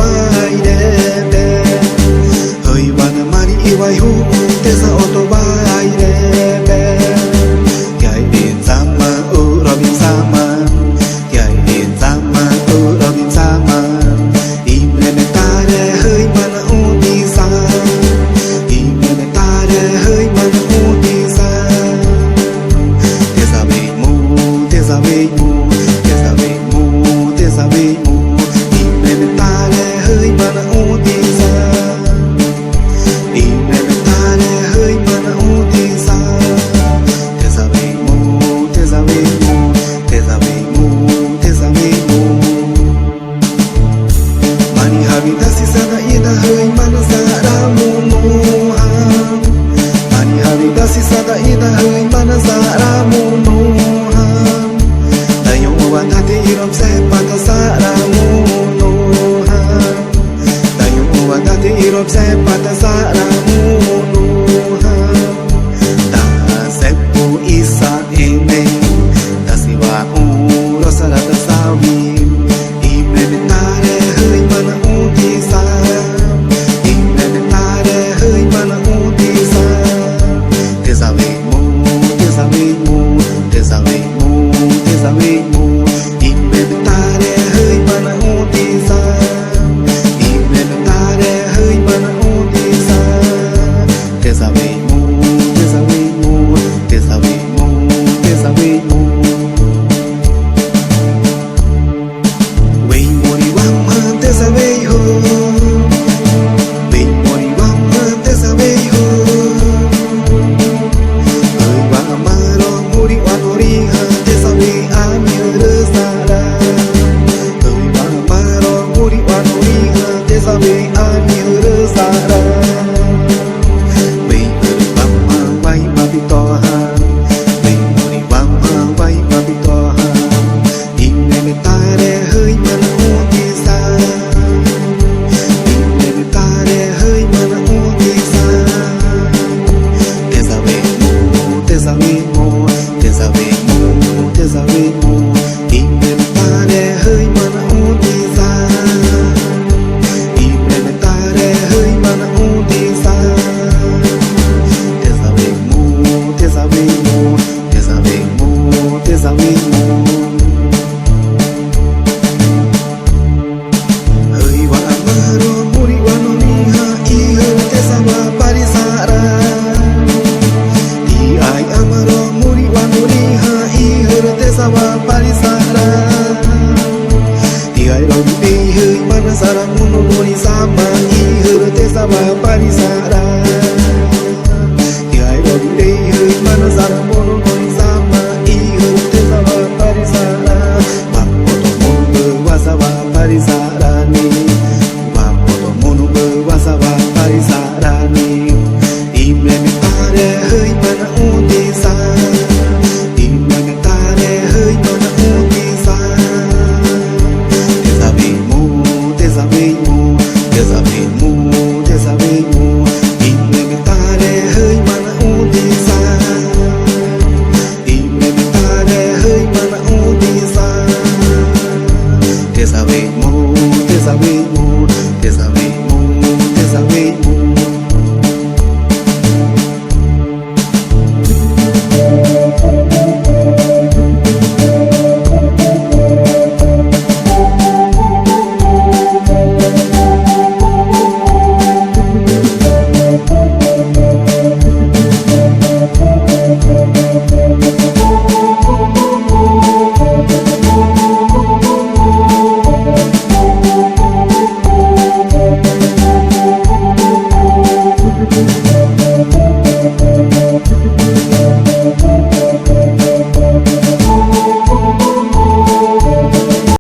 vai de hơi van mari i vai hu te sa auto vai de kai din sama u robin sama kai din sama u robin sama implementare hơi mana utisa implementare hơi mana utisa te sabe mu te sabe mu te sabe mu te sabe mu implementare hơi mana utisa implementare hơi mana utisa te sabe mu te sabe mu te sabe mu te sabe mu mani habitasi sana ida hơi mana zara mu ha mani habitasi sana ida hơi mana zara mu ha dayo obatati irom se pata zara mu ha dayo obatati irom se pata zara mu ha ta sepu isa ene tasiwa urosara tasawi implementare hơi mana utisa implementare hơi mana utisa te sabe mu te sabe mu te sabe mu te sabe mu implementare hơi mana utisa implementare hơi mana utisa te sabe mu te sabe mu te sabe mu te sabe mu Wei mori wang man te sabe ho Wei mori wang man te sabe ho Hơi wang amaro muri wanori ha te sabe ami resara Hơi wang amaro muri wanori ha te sabe ami resara Wei mori wang man wai mabito ha Wei mori wang man wai mabito ha Implementare hơi mana utisa implementare hơi mana utisa te sabe mu te sabe mu te sabe mu te sabe mu implementare hơi mana utisa implementare hơi mana utisa te sabe mu te sabe mu te sabe mu te sabe mu hơi wa amaro muri wanoni ha i hơi te sama parisara di ai amaro muri wanoni ha i hơi te sama parisara di ai lo di hơi mana sara muno muri sama i hơi te sama parisara di ai lo di hơi mana sara muno muri sama i hơi te sama parisara wa poto mundo wa sama parisara ni wa poto mundo wa sama parisara ni implementare hơi mana utisa implementare hơi mana utisa te sabe mu te sabe mu te sabe mu te sabe mu implementare hơi mana utisa implementare hơi mana utisa te sabe mu te sabe mu te sabe